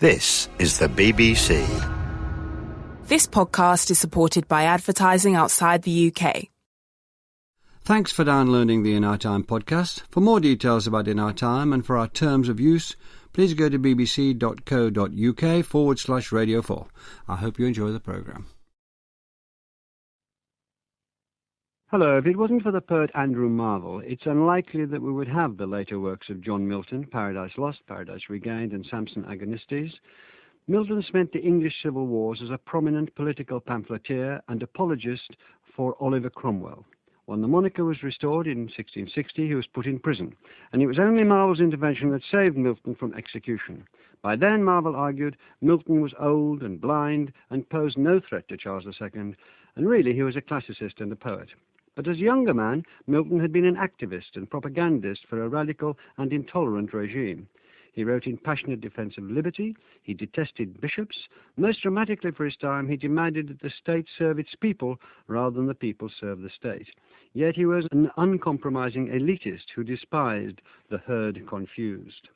This is the BBC. This podcast is supported by advertising outside the UK. Thanks for downloading the In Our Time podcast. For more details about In Our Time and for our terms of use, please go to bbc.co.uk/Radio 4. I hope you enjoy the programme. Hello. If it wasn't for the poet Andrew Marvell, it's unlikely that we would have the later works of John Milton, Paradise Lost, Paradise Regained, and Samson Agonistes. Milton spent the English civil wars as a prominent political pamphleteer and apologist for Oliver Cromwell. When the monarchy was restored in 1660, he was put in prison, and it was only Marvell's intervention that saved Milton from execution. By then, Marvell argued, Milton was old and blind and posed no threat to Charles II, and really he was a classicist and a poet. But as a younger man, Milton had been an activist and propagandist for a radical and intolerant regime. He wrote in passionate defence of liberty, he detested bishops. Most dramatically for his time, he demanded that the state serve its people rather than the people serve the state. Yet he was an uncompromising elitist who despised the herd confused.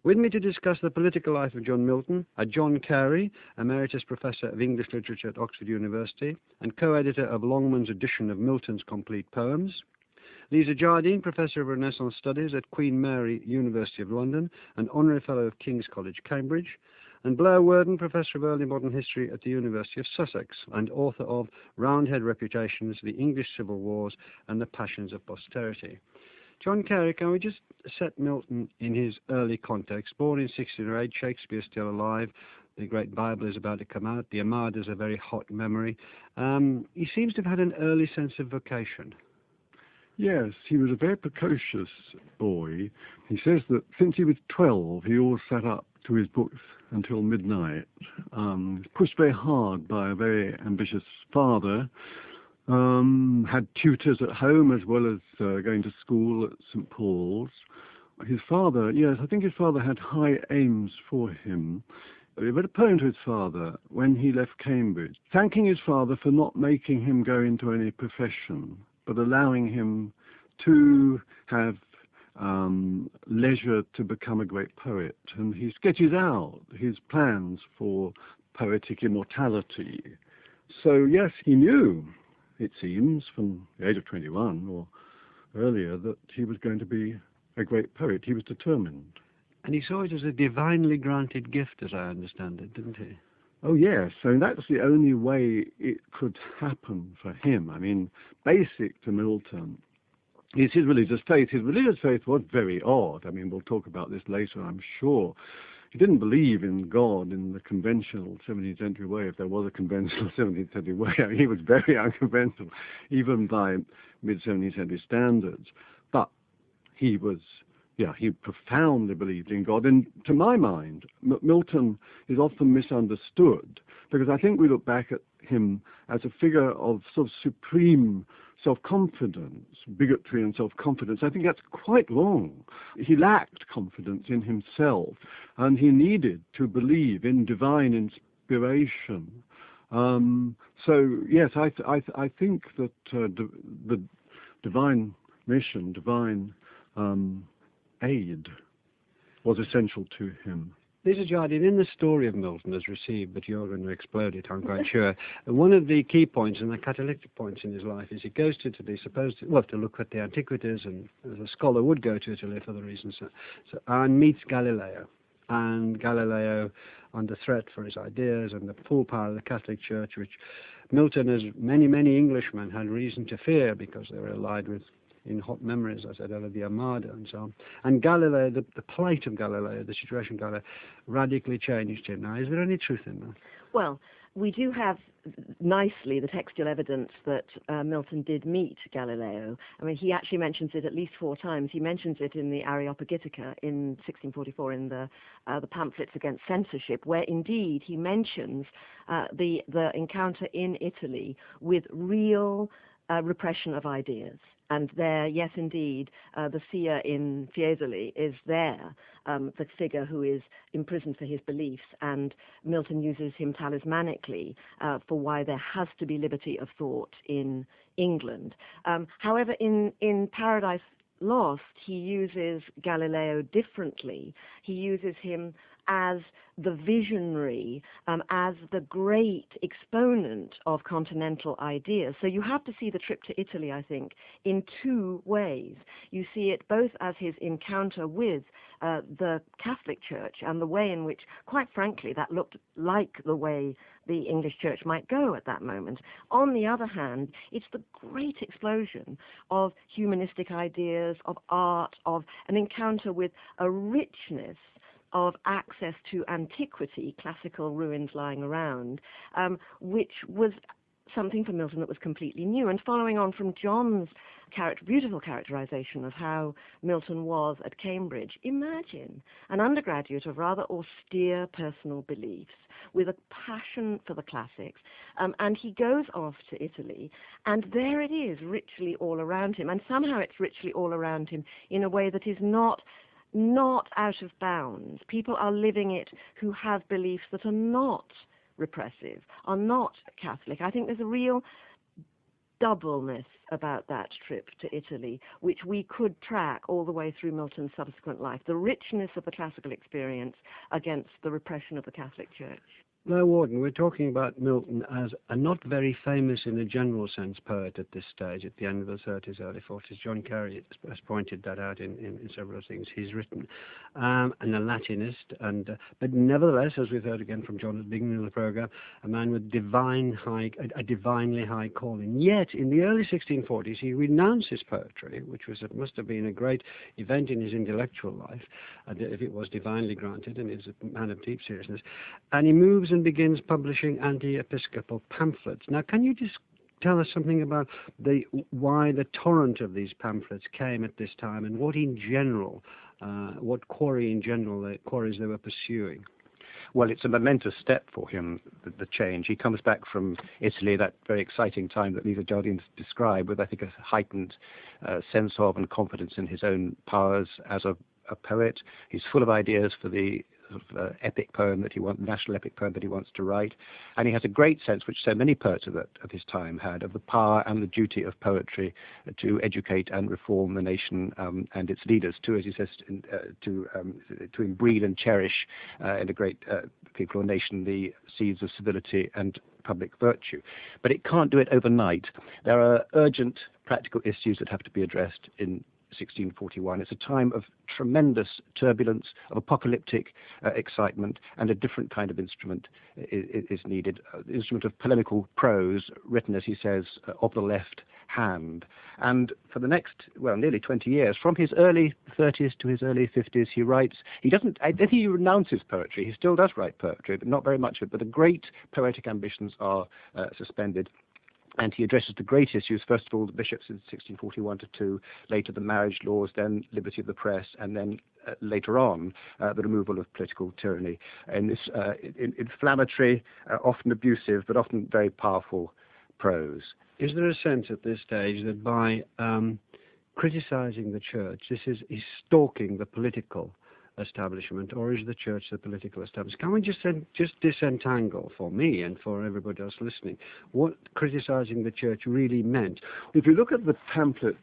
With me to discuss the political life of John Milton are John Carey, Emeritus Professor of English Literature at Oxford University and co-editor of Longman's edition of Milton's Complete Poems, Lisa Jardine, Professor of Renaissance Studies at Queen Mary, University of London, and Honorary Fellow of King's College, Cambridge, and Blair Worden, Professor of Early Modern History at the University of Sussex, and author of Roundhead Reputations, The English Civil Wars, and the Passions of Posterity. John Carey, can we just set Milton in his early context? Born in 1608, Shakespeare still alive, the great Bible is about to come out, the Armada is a very hot memory. He seems to have had an early sense of vocation. Yes, he was a very precocious boy. He says that since he was 12, he always sat up to his books until midnight. Pushed very hard by a very ambitious father. Had tutors at home as well as going to school at St. Paul's. His father, yes, I think his father had high aims for him. He read a poem to his father when he left Cambridge, thanking his father for not making him go into any profession, but allowing him to have leisure to become a great poet. And he sketches out his plans for poetic immortality. So, yes, he knew, it seems, from the age of 21 or earlier, that he was going to be a great poet. He was determined. And he saw it as a divinely granted gift, as I understand it, didn't he? Oh, yes. So that's the only way it could happen for him. I mean, basic to Milton is his religious faith. His religious faith was very odd. I mean, we'll talk about this later, I'm sure. He didn't believe in God in the conventional 17th century way, if there was a conventional 17th century way. I mean, he was very unconventional, even by mid-17th century standards. But he was, he profoundly believed in God. And to my mind, Milton is often misunderstood, because I think we look back at him as a figure of sort of supreme self-confidence, bigotry and self-confidence. I think that's quite wrong. He lacked confidence in himself, and he needed to believe in divine inspiration. So, yes, I think that the divine mission, divine aid was essential to him. Lisa Jardine, in the story of Milton as received, but you're going to explode it, I'm quite sure, one of the key points and the catalytic points in his life is he goes to Italy, to look at the antiquities, and as a scholar would go to Italy for the reasons, and meets Galileo. And Galileo, under threat for his ideas and the full power of the Catholic Church, which Milton, as many, many Englishmen, had reason to fear because they were allied with, in hot memories, I said, the Armada and so on. And Galileo, the plight of Galileo, the situation of Galileo, radically changed him. Now, is there any truth in that? Well, we do have nicely the textual evidence that Milton did meet Galileo. I mean, he actually mentions it at least 4 times. He mentions it in the Areopagitica in 1644 in the pamphlets against censorship, where indeed he mentions the encounter in Italy with real repression of ideas. And there, yes, indeed, the seer in Fiesole is there, the figure who is imprisoned for his beliefs, and Milton uses him talismanically for why there has to be liberty of thought in England. However, in Paradise Lost, he uses Galileo differently. He uses him as the visionary, as the great exponent of continental ideas. So you have to see the trip to Italy, I think, in two ways. You see it both as his encounter with the Catholic Church and the way in which, quite frankly, that looked like the way the English Church might go at that moment. On the other hand, it's the great explosion of humanistic ideas, of art, of an encounter with a richness of access to antiquity, classical ruins lying around, which was something for Milton that was completely new. And following on from John's beautiful characterization of how Milton was at Cambridge, imagine an undergraduate of rather austere personal beliefs with a passion for the classics, and he goes off to Italy, and there it is, richly all around him, and somehow it's richly all around him in a way that is not out of bounds. People are living it who have beliefs that are not repressive, are not Catholic. I think there's a real doubleness about that trip to Italy, which we could track all the way through Milton's subsequent life. The richness of the classical experience against the repression of the Catholic Church. Now, Warden, we're talking about Milton as a not very famous in a general sense poet at this stage, at the end of the 30s, early 40s. John Carey has pointed that out in several things he's written. And a Latinist, but nevertheless, as we've heard again from John at the beginning of the programme, a man with a divinely high calling. Yet, in the early 1640s, he renounced his poetry, which must have been a great event in his intellectual life, if it was divinely granted, and is a man of deep seriousness. And he moves and begins publishing anti-episcopal pamphlets. Now, can you just tell us something about why the torrent of these pamphlets came at this time, and what quarries they were pursuing? Well, it's a momentous step for him, the change. He comes back from Italy, that very exciting time that Lisa Jardine described, with, I think, a heightened sense of and confidence in his own powers as a poet. He's full of ideas for the epic poem that he wants, national epic poem that he wants to write, and he has a great sense, which so many poets of his time had, of the power and the duty of poetry to educate and reform the nation and its leaders, to, as he says, to breed and cherish in a great people or nation the seeds of civility and public virtue. But it can't do it overnight. There are urgent practical issues that have to be addressed in 1641. It's a time of tremendous turbulence, of apocalyptic excitement, and a different kind of instrument is needed, the instrument of polemical prose, written, as he says, of the left hand. And for the next, nearly 20 years, from his early 30s to his early 50s, he writes. I think he renounces poetry. He still does write poetry, but not very much of it. But the great poetic ambitions are suspended. And he addresses the great issues, first of all, the bishops in 1641-2, later the marriage laws, then liberty of the press, and then later on, the removal of political tyranny. And this inflammatory, often abusive, but often very powerful prose. Is there a sense at this stage that by criticizing the church, he's stalking the political establishment, or is the church the political establishment? Can we just disentangle, for me and for everybody else listening, what criticizing the church really meant? If you look at the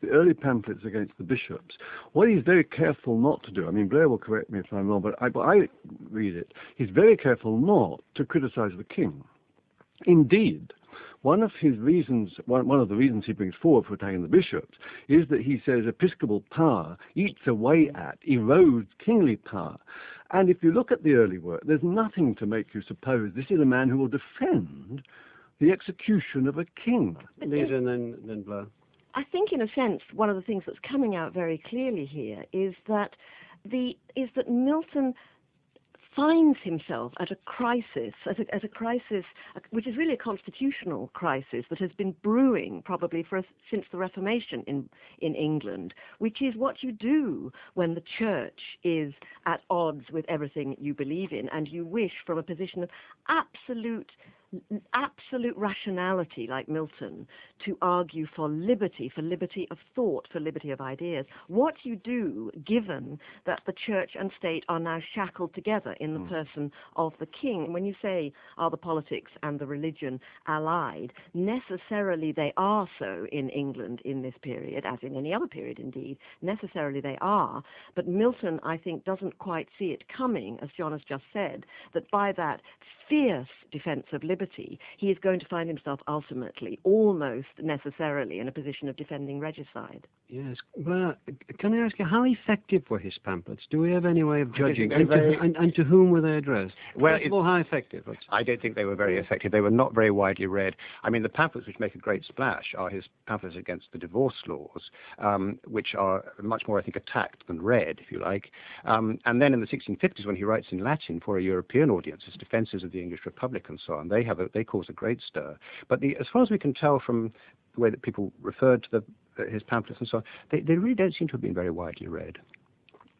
early pamphlets against the bishops, what he's very careful not to do, I mean, Blair will correct me if I'm wrong, but I read it, he's very careful not to criticize the king. Indeed, one of the reasons he brings forward for attacking the bishops is that he says episcopal power eats away at, erodes kingly power. And if you look at the early work, there's nothing to make you suppose this is a man who will defend the execution of a king. Lisa and then Blair. I think, in a sense, one of the things that's coming out very clearly here is that Milton finds himself at a crisis, which is really a constitutional crisis that has been brewing probably since the Reformation in England, which is what you do when the church is at odds with everything you believe in, and you wish, from a position of absolute absolute rationality like Milton to argue for liberty of thought, for liberty of ideas. What you do, given that the church and state are now shackled together in the person of the king. When you say, are the politics and the religion allied, necessarily they are so in England in this period, as in any other period indeed. Necessarily they are. But Milton, I think, doesn't quite see it coming, as John has just said, that by that fierce defense of liberty, he is going to find himself ultimately, almost necessarily, in a position of defending regicide. Yes. Well, can I ask you, how effective were his pamphlets? Do we have any way of judging? And to whom were they addressed? Well, First of all, how effective? I don't think they were very effective. They were not very widely read. I mean, the pamphlets which make a great splash are his pamphlets against the divorce laws, which are much more, I think, attacked than read, if you like. And then in the 1650s, when he writes in Latin for a European audience, his defences of the English Republic and so on, they cause a great stir. But as far as we can tell from the way that people referred to his pamphlets and so on, they really don't seem to have been very widely read.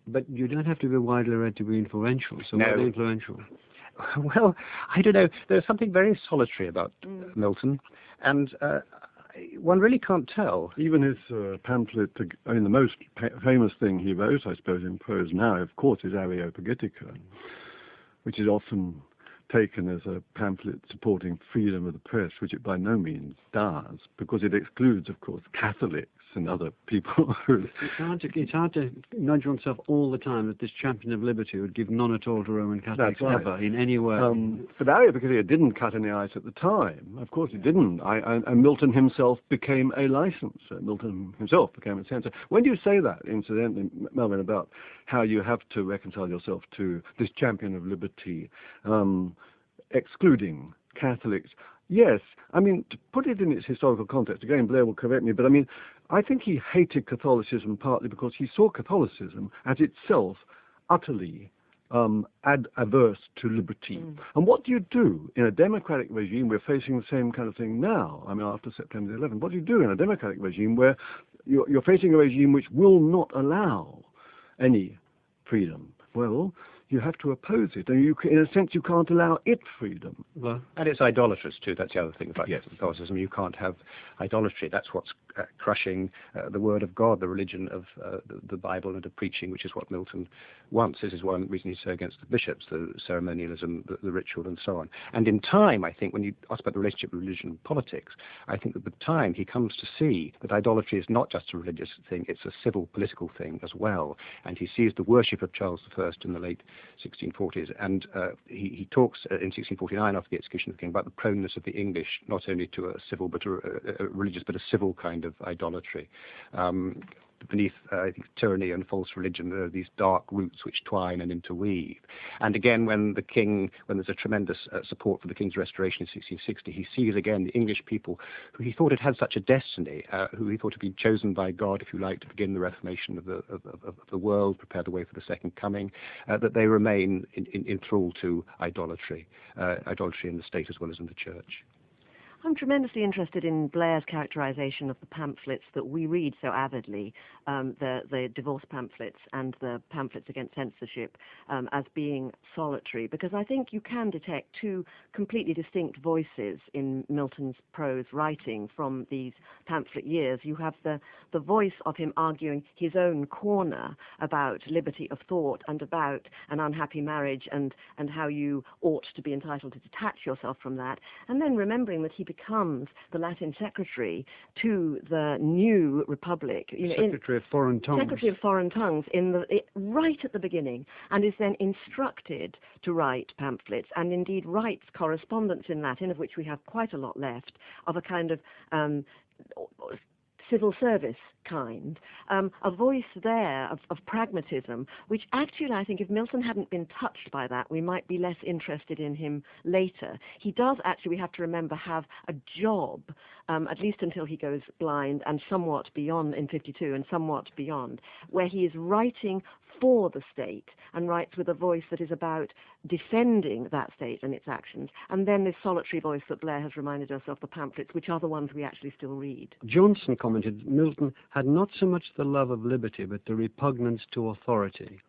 But you don't have to be widely read to be influential. So no. Were they influential? Well, I don't know. There's something very solitary about Milton, and one really can't tell. Even his pamphlet, I mean, the most famous thing he wrote, I suppose, in prose now, of course, is Areopagitica, which is often taken as a pamphlet supporting freedom of the press, which it by no means does, because it excludes, of course, Catholics and other people. It's hard to nudge oneself all the time that this champion of liberty would give none at all to Roman Catholics ever, in any way. But Areopagitica didn't cut any ice at the time. Of course it didn't. And Milton himself became a licenser. Milton himself became a censor. When you say that, incidentally, Melvyn, about how you have to reconcile yourself to this champion of liberty, excluding Catholics, yes, I mean, to put it in its historical context, again, Blair will correct me, but I mean, I think he hated Catholicism partly because he saw Catholicism as itself utterly adverse to liberty. And what do you do in a democratic regime? We're facing the same kind of thing now, I mean, after September 11th. What do you do in a democratic regime where you're facing a regime which will not allow any freedom? Well, you have to oppose it, and in a sense, you can't allow it freedom. And it's idolatrous too. That's the other thing about Catholicism. You can't have idolatry. That's what's crushing the Word of God, the religion of the Bible and of preaching, which is what Milton wants. This is one reason he's so against the bishops, the ceremonialism, the ritual, and so on. And in time, I think, when you ask about the relationship of religion and politics, I think that with time he comes to see that idolatry is not just a religious thing; it's a civil, political thing as well. And he sees the worship of Charles I in the late 1640s, and he talks in 1649 after the execution of the king about the proneness of the English not only to a civil but a religious but a civil kind of idolatry. Beneath I think, tyranny and false religion, there are these dark roots which twine and interweave. And again, when there's a tremendous support for the king's restoration in 1660, he sees again the English people who he thought had such a destiny, who he thought had been chosen by God, if you like, to begin the reformation of the world, prepare the way for the second coming, that they remain enthralled to idolatry in the state as well as in the church. I'm tremendously interested in Blair's characterization of the pamphlets that we read so avidly, the divorce pamphlets and the pamphlets against censorship, as being solitary, because I think you can detect two completely distinct voices in Milton's prose writing from these pamphlet years. You have the voice of him arguing his own corner about liberty of thought and about an unhappy marriage and how you ought to be entitled to detach yourself from that, and then remembering that he becomes the Latin secretary to the new republic, Secretary of Foreign Tongues. Secretary of Foreign Tongues right at the beginning, and is then instructed to write pamphlets, and indeed writes correspondence in Latin, of which we have quite a lot left, of a kind of civil service kind, a voice there of pragmatism, which actually I think if Milton hadn't been touched by that, we might be less interested in him later. He does actually, we have to remember, have a job, at least until he goes blind and somewhat beyond in 52 and somewhat beyond, where he is writing for the state and writes with a voice that is about defending that state and its actions. And then this solitary voice that Blair has reminded us of, the pamphlets, which are the ones we actually still read. Johnson commented Milton had not so much the love of liberty but the repugnance to authority.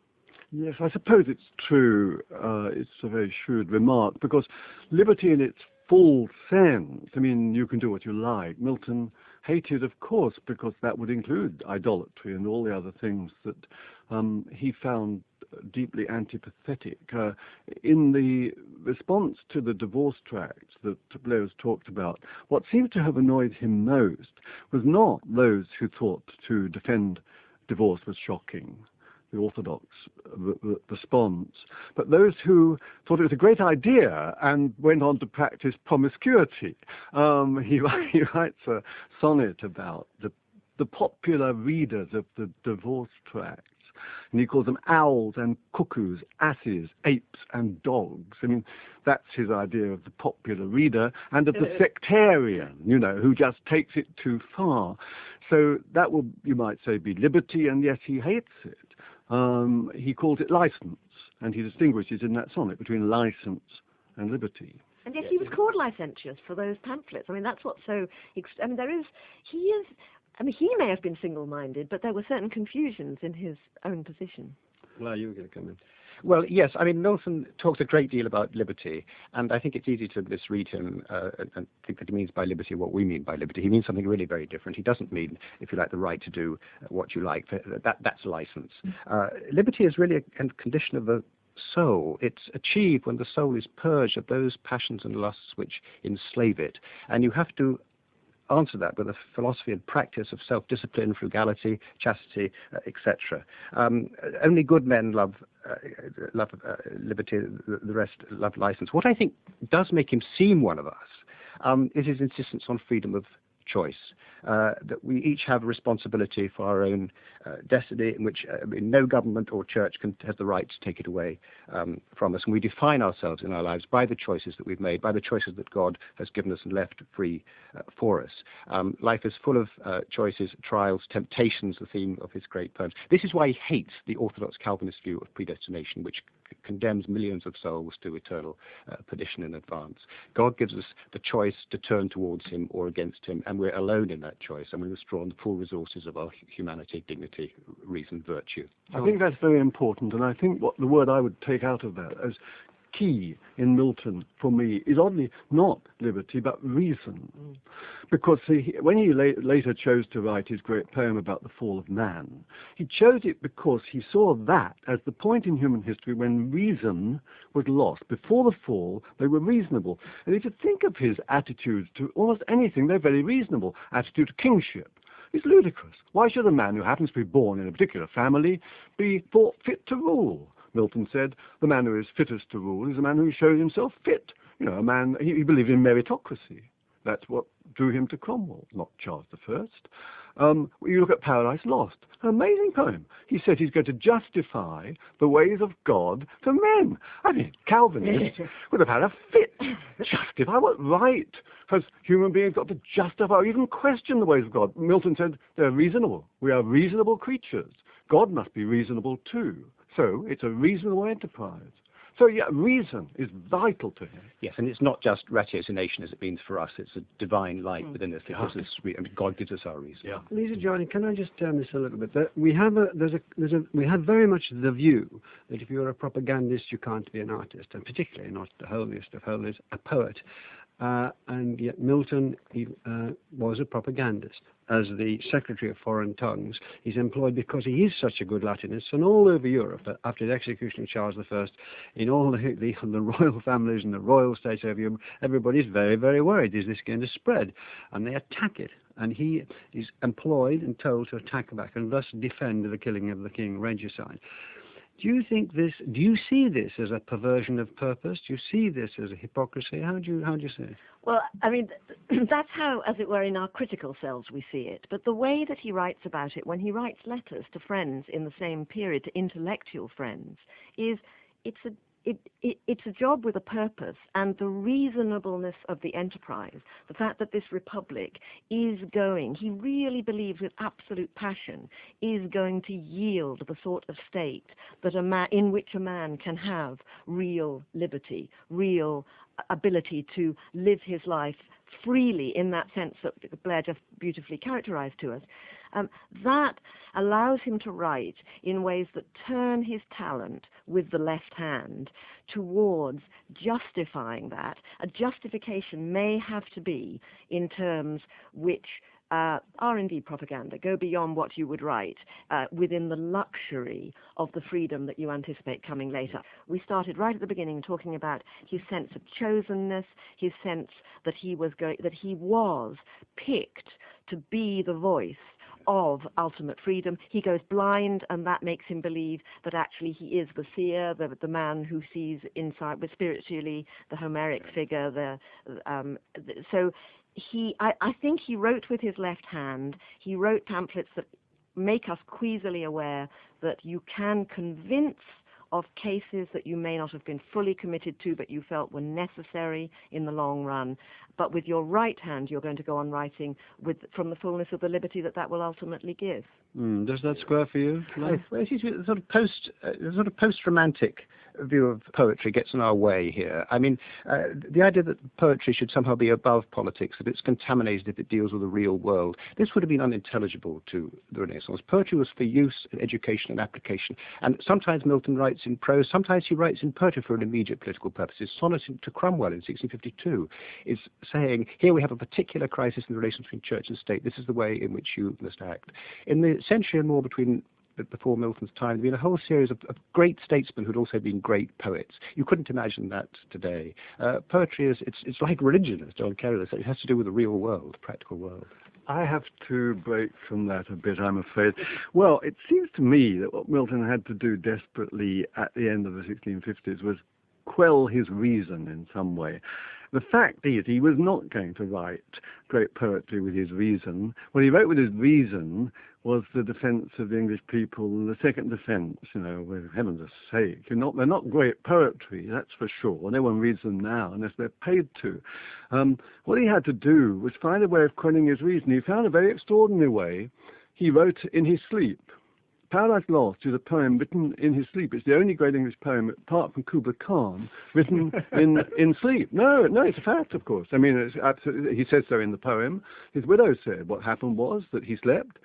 Yes, I suppose it's true. It's a very shrewd remark, because liberty in its full sense. I mean, you can do what you like. Milton hated, of course, because that would include idolatry and all the other things that he found deeply antipathetic. In the response to the divorce tracts that Blair's talked about, what seems to have annoyed him most was not those who thought to defend divorce was shocking, the orthodox response, but those who thought it was a great idea and went on to practice promiscuity. He writes a sonnet about the popular readers of the divorce tracts, and he calls them owls and cuckoos, asses, apes and dogs. I mean, that's his idea of the popular reader and of the sectarian, who just takes it too far. So that will, you might say, be liberty, and yet he hates it. He calls it license, and he distinguishes in that sonnet between license and liberty. And yet he was called licentious for those pamphlets. I mean, that's what's so... I mean, he may have been single-minded, but there were certain confusions in his own position. Well, you were going to come in. Well, yes, I mean, Milton talks a great deal about liberty, and I think it's easy to misread him and think that he means by liberty what we mean by liberty. He means something really very different. He doesn't mean, if you like, the right to do what you like. That's license. Liberty is really a condition of the soul. It's achieved when the soul is purged of those passions and lusts which enslave it, and you have to answer that with a philosophy and practice of self-discipline, frugality, chastity, etc. Only good men love liberty, the rest love license. What I think does make him seem one of us is his insistence on freedom of choice, that we each have a responsibility for our own destiny, in which no government or church has the right to take it away from us. And we define ourselves in our lives by the choices that we've made, by the choices that God has given us and left free for us. Life is full of choices, trials, temptations, the theme of his great poems. This is why he hates the Orthodox Calvinist view of predestination, which condemns millions of souls to eternal perdition in advance. God gives us the choice to turn towards him or against him, and we're alone in that choice, and we must draw on the full resources of our humanity, dignity, reason, virtue. I think that's very important, and I think what the word I would take out of that as key in Milton for me is oddly not liberty but reason, because when he later chose to write his great poem about the fall of man, he chose it because he saw that as the point in human history when reason was lost. Before the fall, they were reasonable, and if you think of his attitudes to almost anything, they're very reasonable. Attitude to kingship is ludicrous. Why should a man who happens to be born in a particular family be thought fit to rule? Milton said, the man who is fittest to rule is a man who shows himself fit. A man, he believed in meritocracy. That's what drew him to Cromwell, not Charles I. You look at Paradise Lost, an amazing poem. He said he's going to justify the ways of God to men. I mean, Calvinists would have had a fit. Justify what right has human beings got to justify or even question the ways of God? Milton said they're reasonable. We are reasonable creatures. God must be reasonable too. So it's a reasonable enterprise. So yeah, reason is vital to him. Yes, and it's not just ratiocination as it means for us. It's a divine light within us. God gives us our reason. Yeah. Lisa, Johnny, can I just turn this a little bit? We have very much the view that if you're a propagandist, you can't be an artist, and particularly not the holiest of holies, a poet. And yet Milton was a propagandist. As the Secretary of Foreign Tongues, he's employed because he is such a good Latinist, and all over Europe, after the execution of Charles I, in all the royal families and the royal states over Europe, everybody's very, very worried. Is this going to spread? And they attack it. And he is employed and told to attack back and thus defend the killing of the king, regicide. Do you see this as a perversion of purpose? Do you see this as a hypocrisy? How do you see it? Well, I mean, that's how, as it were, in our critical selves we see it. But the way that he writes about it, when he writes letters to friends in the same period, to intellectual friends, is it's a job with a purpose, and the reasonableness of the enterprise, the fact that this republic is going, he really believes with absolute passion, is going to yield the sort of state that in which a man can have real liberty, real ability to live his life freely in that sense that Blair just beautifully characterized to us. That allows him to write in ways that turn his talent with the left hand towards justifying that. A justification may have to be in terms which are indeed propaganda, go beyond what you would write within the luxury of the freedom that you anticipate coming later. We started right at the beginning talking about his sense of chosenness, his sense that he was picked to be the voice of ultimate freedom. He goes blind, and that makes him believe that actually he is the seer, the man who sees inside, but spiritually the Homeric figure. So I think he wrote with his left hand. He wrote pamphlets that make us queasily aware that you can convince of cases that you may not have been fully committed to, but you felt were necessary in the long run. But with your right hand, you're going to go on writing from the fullness of the liberty that will ultimately give. Does that square for you? Yes, well, the sort of post-romantic view of poetry gets in our way here. I mean, the idea that poetry should somehow be above politics, that it's contaminated if it deals with the real world, this would have been unintelligible to the Renaissance. Poetry was for use, education, and application. And sometimes Milton writes in prose, sometimes he writes in poetry for an immediate political purpose. His sonnet to Cromwell in 1652 is saying, here we have a particular crisis in the relations between church and state. This is the way in which you must act. In the century and more before Milton's time, there had been a whole series of great statesmen who'd also been great poets. You couldn't imagine that today. Poetry it's like religion, as John Carey said. It has to do with the real world, the practical world. I have to break from that a bit, I'm afraid. Well, it seems to me that what Milton had to do desperately at the end of the 1650s was quell his reason in some way. The fact is, he was not going to write great poetry with his reason. What he wrote with his reason was the defence of the English people, and the second defence, for heaven's sake. They're not great poetry, that's for sure. No one reads them now unless they're paid to. What he had to do was find a way of quelling his reason. He found a very extraordinary way. He wrote in his sleep. Paradise Lost is a poem written in his sleep. It's the only great English poem, apart from Kubla Khan, written in sleep. No, it's a fact, of course. I mean, it's absolutely, he says so in the poem. His widow said what happened was that he slept,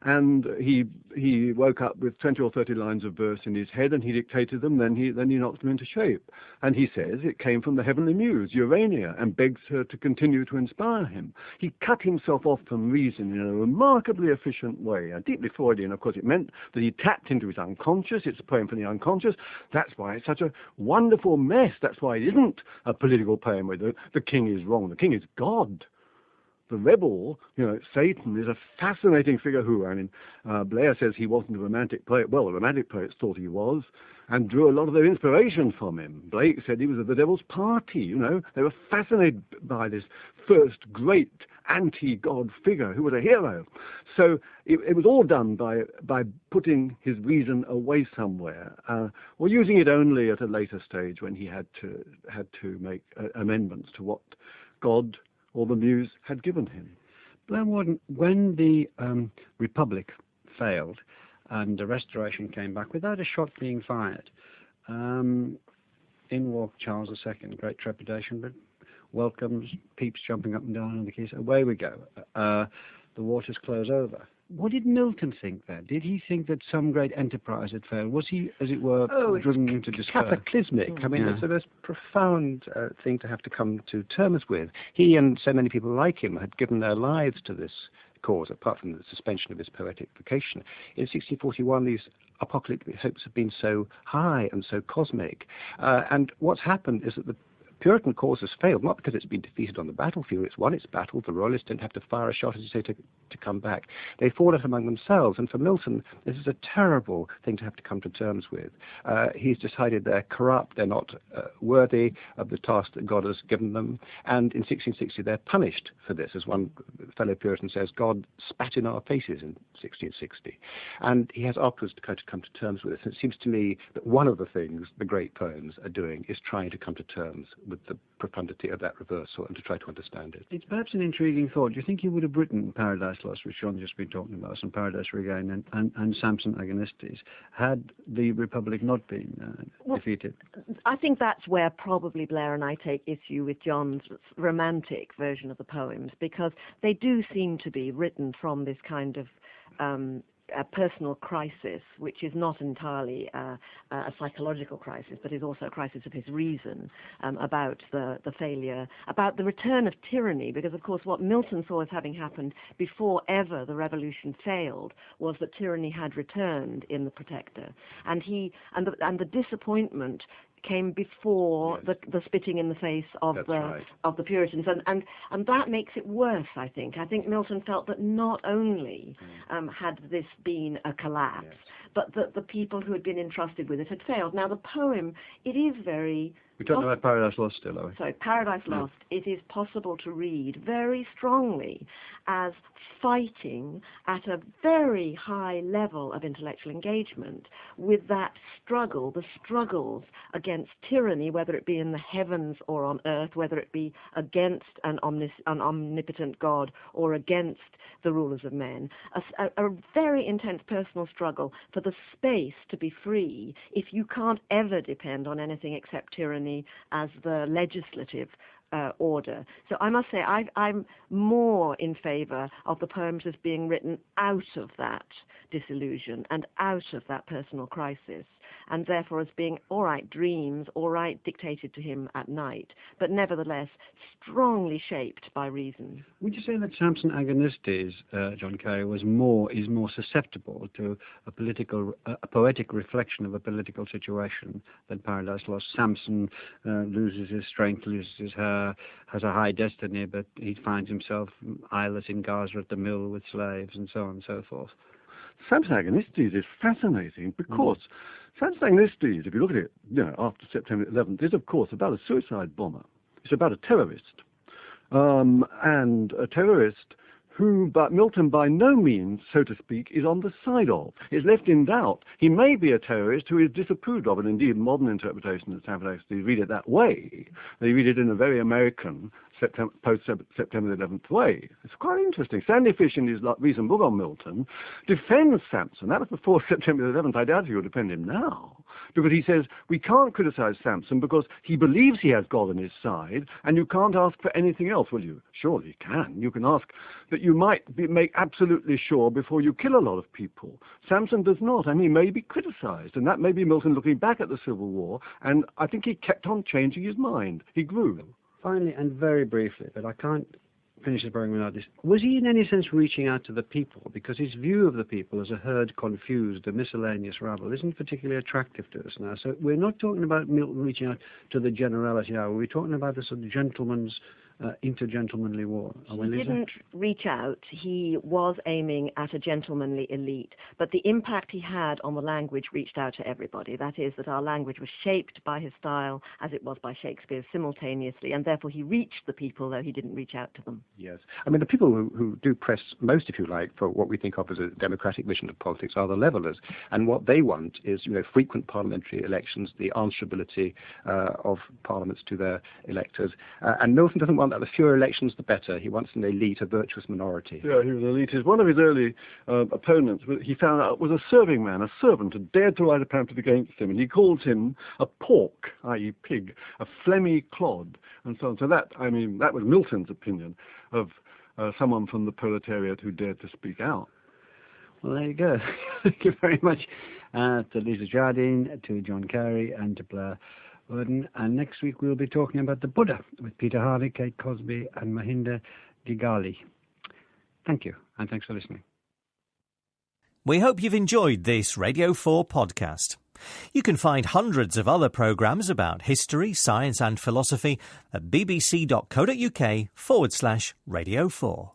and he woke up with 20 or 30 lines of verse in his head, and he dictated them. Then he knocked them into shape. And he says it came from the heavenly muse, Urania, and begs her to continue to inspire him. He cut himself off from reason in a remarkably efficient way. And deeply Freudian, of course, it meant that he tapped into his unconscious. It's a poem for the unconscious. That's why it's such a wonderful mess. That's why it isn't a political poem where the king is wrong. The king is God. The rebel, Satan, is a fascinating figure Blair says he wasn't a romantic poet. Well, the romantic poets thought he was and drew a lot of their inspiration from him. Blake said he was of the devil's party, They were fascinated by this first great anti-God figure who was a hero. So it was all done by putting his reason away somewhere, or using it only at a later stage when he had to make amendments to what God or the muse had given him. Blair Warden, when the Republic failed and the Restoration came back without a shot being fired, in walked Charles II, great trepidation, but welcomes, peeps jumping up and down on the keys, away we go. The waters close over. What did Milton think then? Did he think that some great enterprise had failed? Was he, as it were, driven into despair? Cataclysmic. I mean, it's the most profound thing to have to come to terms with. He and so many people like him had given their lives to this cause, apart from the suspension of his poetic vocation. In 1641, these apocalyptic hopes have been so high and so cosmic. And what's happened is that the Puritan cause has failed, not because it's been defeated on the battlefield. It's won its battle. The Royalists didn't have to fire a shot, as you say, to come back. They fought it among themselves. And for Milton, this is a terrible thing to have to come to terms with. He's decided they're corrupt, they're not worthy of the task that God has given them. And in 1660, they're punished for this. As one fellow Puritan says, God spat in our faces in 1660. And he has afterwards to come to terms with this. And it seems to me that one of the things the great poems are doing is trying to come to terms with the profundity of that reversal and to try to understand it. It's perhaps an intriguing thought. Do you think he would have written Paradise Lost, which John's just been talking about, and Paradise Regained and Samson Agonistes, had the Republic not been defeated? I think that's where probably Blair and I take issue with John's romantic version of the poems, because they do seem to be written from this kind of a personal crisis, which is not entirely a psychological crisis, but is also a crisis of his reason, about the failure, about the return of tyranny, because, of course, what Milton saw as having happened before ever the revolution failed was that tyranny had returned in the Protector. And the disappointment came before the spitting in the face of the Puritans, and that makes it worse. I think Milton felt that not only had this been a collapse, but that the people who had been entrusted with it had failed. Now the poem, it is very. We're talking about Paradise Lost still, are we? Sorry, Paradise Lost. It is possible to read very strongly as fighting at a very high level of intellectual engagement with that struggle, the struggles against tyranny, whether it be in the heavens or on earth, whether it be against an omnipotent God or against the rulers of men. A very intense personal struggle for the space to be free if you can't ever depend on anything except tyranny as the legislative order. So I must say I'm more in favour of the poems as being written out of that disillusion and out of that personal crisis, and therefore as being all right dreams, all right dictated to him at night, but nevertheless strongly shaped by reason. Would you say that Samson Agonistes, John Carey, is more susceptible to a poetic reflection of a political situation than Paradise Lost? Samson loses his strength, loses his hair, has a high destiny, but he finds himself eyeless in Gaza at the mill with slaves, and so on and so forth. Samson Agonistes is fascinating because Samson Agonistes, if you look at it, after September 11th, is of course about a suicide bomber. It's about a terrorist, and a terrorist who, but Milton by no means, so to speak, is on the side of. Is left in doubt. He may be a terrorist who is disapproved of, and indeed modern interpretation of Samson Agonistes read it that way. They read it in a very American post-September 11th way. It's quite interesting. Sandy Fish, in his recent book on Milton, defends Samson. That was before September 11th. I doubt he will defend him now, because he says we can't criticize Samson because he believes he has God on his side, and you can't ask for anything else. Well, you surely can. You can ask that you might make absolutely sure before you kill a lot of people. Samson does not, and he may be criticized, and that may be Milton looking back at the Civil War, and I think he kept on changing his mind. He grew. Finally, and very briefly, but I can't finish the program without this, was he in any sense reaching out to the people? Because his view of the people as a herd confused, a miscellaneous rabble, isn't particularly attractive to us now. So we're not talking about Milton reaching out to the generality now. We're talking about the sort of gentleman's intergentlemanly war. He didn't reach out. He was aiming at a gentlemanly elite, but the impact he had on the language reached out to everybody. That is, that our language was shaped by his style as it was by Shakespeare simultaneously, and therefore he reached the people, though he didn't reach out to them. Yes. I mean, the people who do press most, if you like, for what we think of as a democratic vision of politics are the levellers, and what they want is, frequent parliamentary elections, the answerability of parliaments to their electors, and Milton doesn't want that. The fewer elections, the better. He wants an elite, a virtuous minority. Yeah, he was an elitist. One of his early opponents, he found out, was a serving man, a servant, who dared to write a pamphlet against him, and he called him a pork, i.e. pig, a phlegmy clod, and so on. So that was Milton's opinion of someone from the proletariat who dared to speak out. Well, there you go. Thank you very much to Lisa Jardine, to John Carey, and to Blair Worden. And next week we'll be talking about the Buddha with Peter Hardy, Kate Cosby, and Mahinda Digali. Thank you, and thanks for listening. We hope you've enjoyed this Radio 4 podcast. You can find hundreds of other programmes about history, science and philosophy at bbc.co.uk/Radio 4.